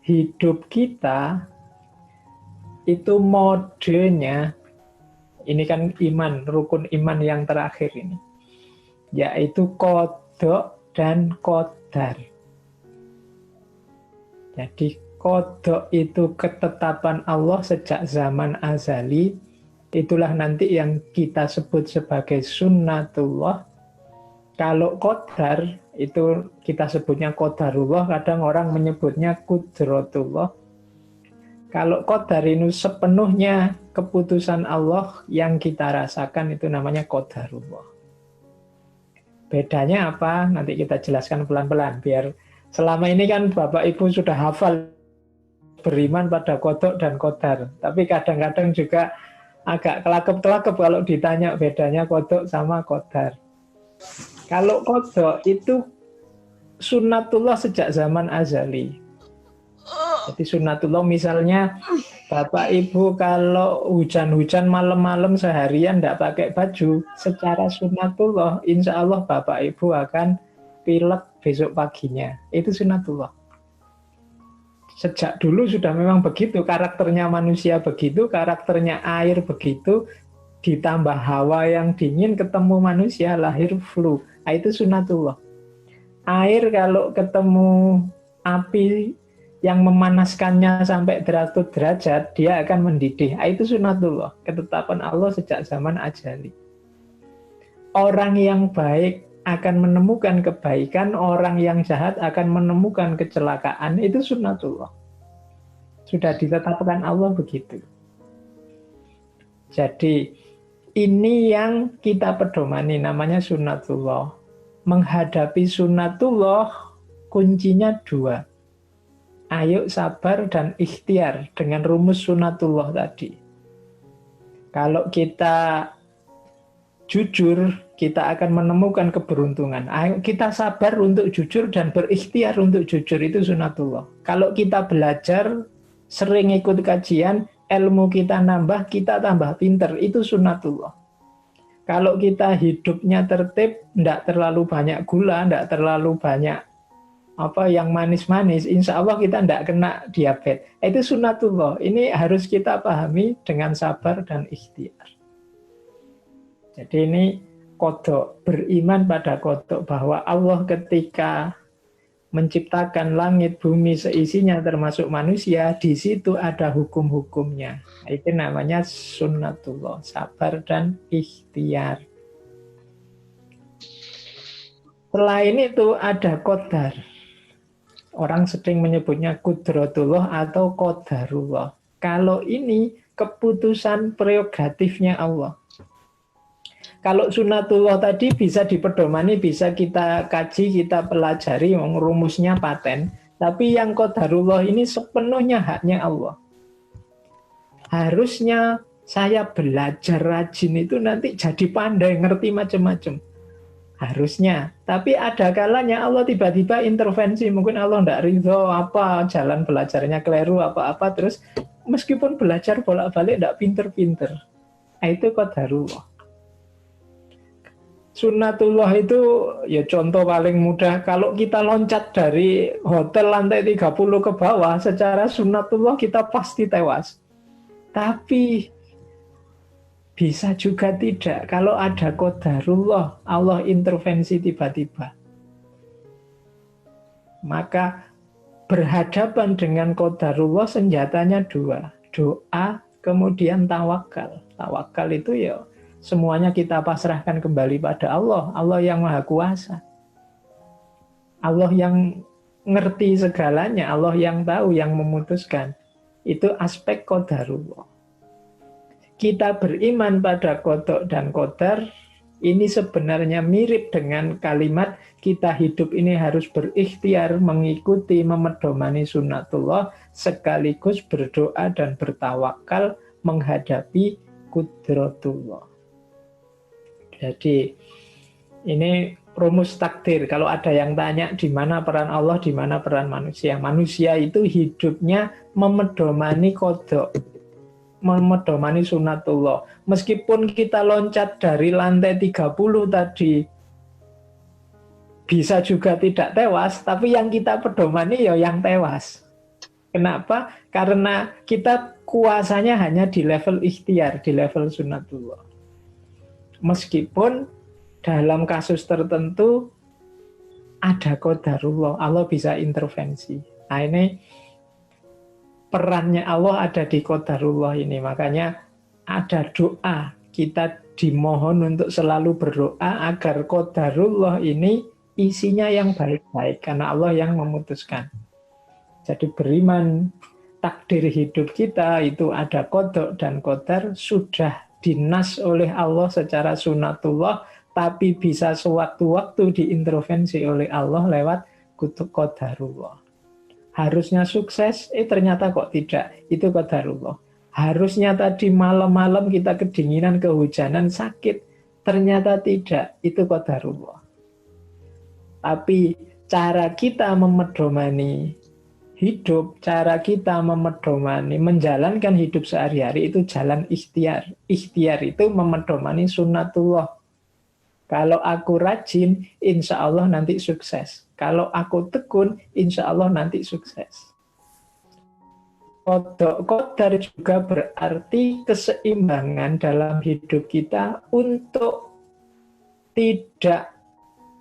hidup kita itu modenya, ini kan iman, rukun iman yang terakhir ini, yaitu qadha dan qadar. Jadi qadha itu ketetapan Allah sejak zaman azali, itulah nanti yang kita sebut sebagai sunnatullah. Kalau qadar itu kita sebutnya qadarullah, kadang orang menyebutnya qudratullah. Kalau qadar ini sepenuhnya keputusan Allah yang kita rasakan, itu namanya qadarullah. Bedanya apa? Nanti kita jelaskan pelan-pelan, biar selama ini kan Bapak Ibu sudah hafal beriman pada qadha dan qadar. Tapi kadang-kadang juga agak kelakep-kelakep kalau ditanya bedanya qadha sama qadar. Kalau qadha itu sunnatullah sejak zaman azali. Jadi sunnatullah misalnya Bapak Ibu kalau hujan-hujan malam-malam seharian tidak pakai baju, secara sunnatullah insya Allah Bapak Ibu akan pilek besok paginya. Itu sunnatullah. Sejak dulu sudah memang begitu, karakternya manusia begitu, karakternya air begitu, ditambah hawa yang dingin ketemu manusia lahir flu. Itu sunnatullah. Air kalau ketemu api yang memanaskannya sampai 100 derajat, dia akan mendidih. Itu sunnatullah, ketetapan Allah sejak zaman azali. Orang yang baik akan menemukan kebaikan, orang yang jahat akan menemukan kecelakaan. Itu sunnatullah. Sudah ditetapkan Allah begitu. Jadi ini yang kita pedomani, namanya sunnatullah. Menghadapi sunnatullah kuncinya dua. Ayo sabar dan ikhtiar dengan rumus sunnatullah tadi. Kalau kita jujur, kita akan menemukan keberuntungan. Ayo kita sabar untuk jujur dan berikhtiar untuk jujur, itu sunnatullah. Kalau kita belajar, sering ikut kajian, ilmu kita nambah, kita tambah pinter, itu sunnatullah. Kalau kita hidupnya tertib, tidak terlalu banyak gula, tidak terlalu banyak yang manis-manis, insya Allah kita tidak kena diabetes. Itu sunnatullah. Ini harus kita pahami dengan sabar dan ikhtiar. Jadi ini qadha, beriman pada qadha, bahwa Allah ketika menciptakan langit, bumi, seisinya termasuk manusia, di situ ada hukum-hukumnya. Itu namanya sunnatullah, sabar dan ikhtiar. Selain itu ada qadar. Orang sering menyebutnya qudratullah atau qadarullah. Kalau ini keputusan prerogatifnya Allah. Kalau sunnatullah tadi bisa dipedomani, bisa kita kaji, kita pelajari, rumusnya paten. Tapi yang qadarullah ini sepenuhnya haknya Allah. Harusnya saya belajar rajin itu nanti jadi pandai, ngerti macam-macam. Harusnya, tapi ada kalanya Allah tiba-tiba intervensi, mungkin Allah tidak ridho jalan belajarnya keliru apa-apa, terus meskipun belajar bolak-balik tidak pinter-pinter. Itu qadarullah. Sunnatullah itu ya contoh paling mudah, kalau kita loncat dari hotel lantai 30 ke bawah, secara sunnatullah kita pasti tewas. Tapi bisa juga tidak. Kalau ada qadarullah, Allah intervensi tiba-tiba. Maka berhadapan dengan qadarullah senjatanya dua. Doa, kemudian tawakal. Tawakal itu ya semuanya kita pasrahkan kembali pada Allah. Allah yang maha kuasa. Allah yang ngerti segalanya. Allah yang tahu, yang memutuskan. Itu aspek qadarullah. Kita beriman pada qadha dan qadar, ini sebenarnya mirip dengan kalimat kita hidup ini harus berikhtiar mengikuti, memedomani sunnatullah, sekaligus berdoa dan bertawakal menghadapi qudratullah. Jadi ini rumus takdir. Kalau ada yang tanya di mana peran Allah, di mana peran manusia. Manusia itu hidupnya memedomani qadha, memedomani sunnatullah. Meskipun kita loncat dari lantai 30 tadi bisa juga tidak tewas, tapi yang kita pedomani ya yang tewas. Kenapa? Karena kita kuasanya hanya di level ikhtiar, di level sunatullah. Meskipun dalam kasus tertentu ada qadarullah, Allah bisa intervensi. Nah ini perannya Allah ada di qadarullah ini. Makanya ada doa, kita dimohon untuk selalu berdoa agar qadarullah ini isinya yang baik-baik, karena Allah yang memutuskan. Jadi beriman takdir hidup kita itu ada qada dan qadar, sudah dinas oleh Allah secara sunatullah, tapi bisa sewaktu-waktu diintervensi oleh Allah lewat kutub qadarullah. Harusnya sukses, ternyata kok tidak, itu qadarullah. Harusnya tadi malam-malam kita kedinginan, kehujanan, sakit, ternyata tidak, itu qadarullah. Tapi cara kita memedomani hidup, cara kita memedomani, menjalankan hidup sehari-hari itu jalan ikhtiar. Ikhtiar itu memedomani sunnatullah. Kalau aku rajin, insya Allah nanti sukses. Kalau aku tekun, insya Allah nanti sukses. Qadar juga berarti keseimbangan dalam hidup kita untuk tidak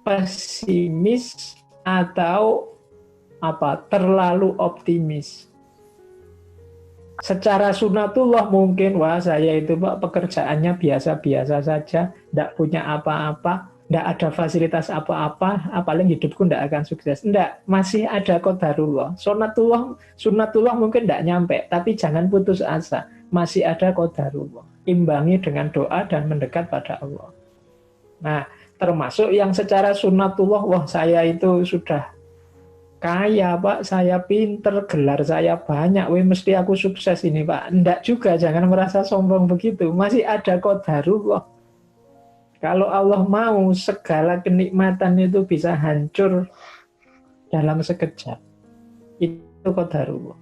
pesimis atau terlalu optimis. Secara sunatullah mungkin, wah saya itu Pak pekerjaannya biasa-biasa saja, tidak punya apa-apa, tidak ada fasilitas apa-apa, paling hidupku tidak akan sukses. Tidak, masih ada qadarullah. Sunatullah mungkin tidak nyampe, tapi jangan putus asa, masih ada qadarullah. Imbangi dengan doa dan mendekat pada Allah. Nah, termasuk yang secara sunatullah, wah saya itu sudah kaya Pak, saya pinter, gelar saya banyak, mesti aku sukses ini Pak. Enggak juga, jangan merasa sombong begitu. Masih ada qadarullah. Kalau Allah mau, segala kenikmatan itu bisa hancur dalam sekejap. Itu qadarullah.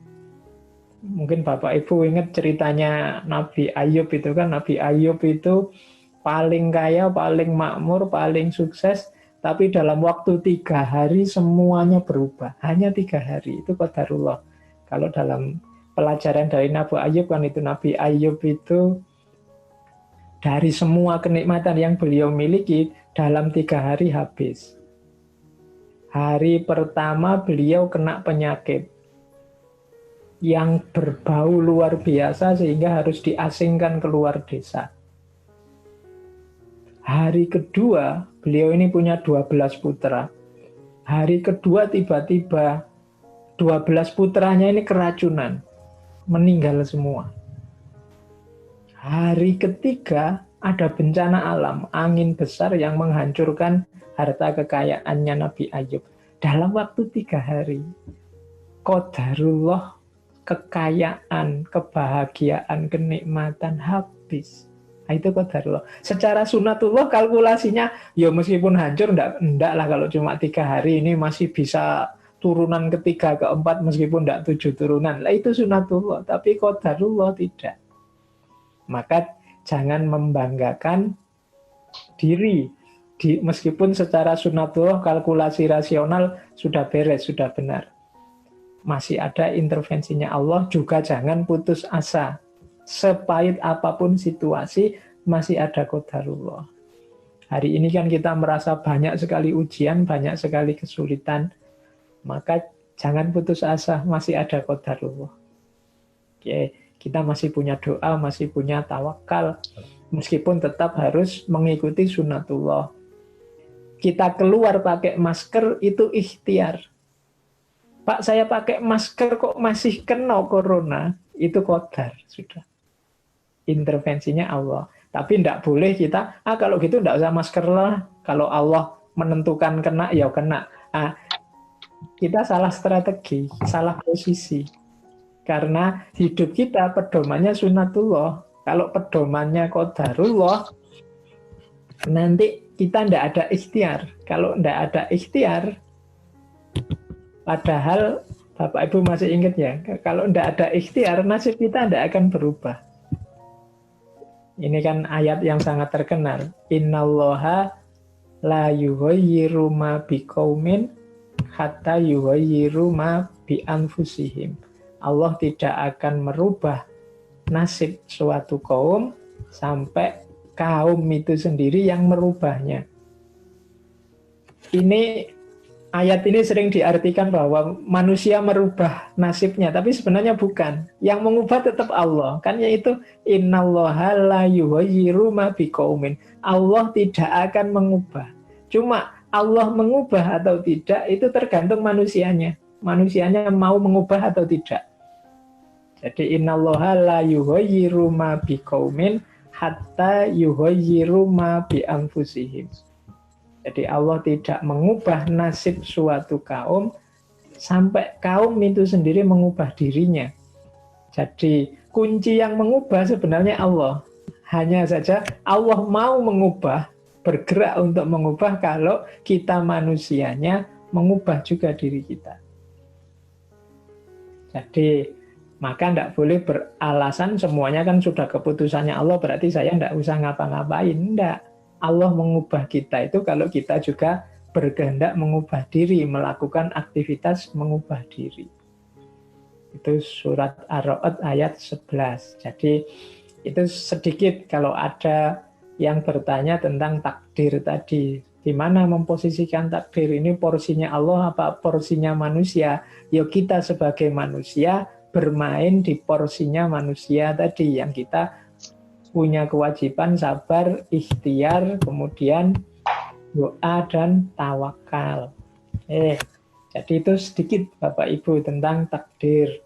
Mungkin Bapak Ibu ingat ceritanya Nabi Ayub itu kan. Nabi Ayub itu paling kaya, paling makmur, paling sukses, tapi dalam waktu 3 hari semuanya berubah. Hanya 3 hari, itu qadarullah. Kalau dalam pelajaran dari Nabi Ayub kan itu, Nabi Ayub itu dari semua kenikmatan yang beliau miliki dalam 3 hari habis. Hari pertama beliau kena penyakit yang berbau luar biasa sehingga harus diasingkan keluar desa. Hari kedua, beliau ini punya 12 putra. Hari kedua tiba-tiba 12 putranya ini keracunan. Meninggal semua. Hari ketiga ada bencana alam, angin besar yang menghancurkan harta kekayaannya Nabi Ayub. Dalam waktu 3 hari, qadarullah, kekayaan, kebahagiaan, kenikmatan habis. Nah, itu qadarullah. Secara sunatullah kalkulasinya, ya meskipun hancur, enggak lah kalau cuma 3 hari ini masih bisa turunan ketiga, keempat, meskipun enggak 7 turunan. Lah itu sunatullah, tapi qadarullah tidak. Maka jangan membanggakan diri. Meskipun secara sunatullah kalkulasi rasional sudah beres, sudah benar. Masih ada intervensinya Allah, juga jangan putus asa. Sepahit apapun situasi, masih ada qadarullah. Hari ini kan kita merasa banyak sekali ujian, banyak sekali kesulitan. Maka jangan putus asa, masih ada qadarullah. Oke, kita masih punya doa, masih punya tawakal. Meskipun tetap harus mengikuti sunatullah. Kita keluar pakai masker, itu ikhtiar. Pak, saya pakai masker kok masih kena corona. Itu qadar, sudah. Intervensinya Allah. Tapi tidak boleh kita, kalau gitu tidak usah masker lah. Kalau Allah menentukan kena, ya kena. Kita salah strategi, salah posisi. Karena hidup kita pedomannya sunatullah. Kalau pedomannya qadarullah, nanti kita tidak ada ikhtiar. Kalau tidak ada ikhtiar, padahal Bapak Ibu masih ingat ya, kalau tidak ada ikhtiar, nasib kita tidak akan berubah. Ini kan ayat yang sangat terkenal. Innallaha la yughayyiru ma biqaumin hatta yughayyiru ma bi anfusihim. Allah tidak akan merubah nasib suatu kaum sampai kaum itu sendiri yang merubahnya. Ayat ini sering diartikan bahwa manusia merubah nasibnya, tapi sebenarnya bukan. Yang mengubah tetap Allah. Kan yaitu innallaha la yughayyiru ma biqaumin. Allah tidak akan mengubah. Cuma Allah mengubah atau tidak itu tergantung manusianya. Manusianya mau mengubah atau tidak. Jadi innallaha la yughayyiru ma biqaumin hatta yughayyiru ma bi anfusihim. Jadi Allah tidak mengubah nasib suatu kaum sampai kaum itu sendiri mengubah dirinya. Jadi kunci yang mengubah sebenarnya Allah. Hanya saja Allah mau mengubah, bergerak untuk mengubah kalau kita manusianya mengubah juga diri kita. Jadi maka tidak boleh beralasan semuanya kan sudah keputusannya Allah, berarti saya tidak usah ngapa-ngapain. Tidak. Allah mengubah kita itu kalau kita juga berkehendak mengubah diri, melakukan aktivitas mengubah diri. Itu surat Ar-Ra'd ayat 11. Jadi itu sedikit kalau ada yang bertanya tentang takdir tadi. Di mana memposisikan takdir ini, porsinya Allah apa porsinya manusia? Ya kita sebagai manusia bermain di porsinya manusia tadi yang kita punya kewajiban sabar, ikhtiar, kemudian doa dan tawakal. Jadi itu sedikit Bapak Ibu tentang takdir.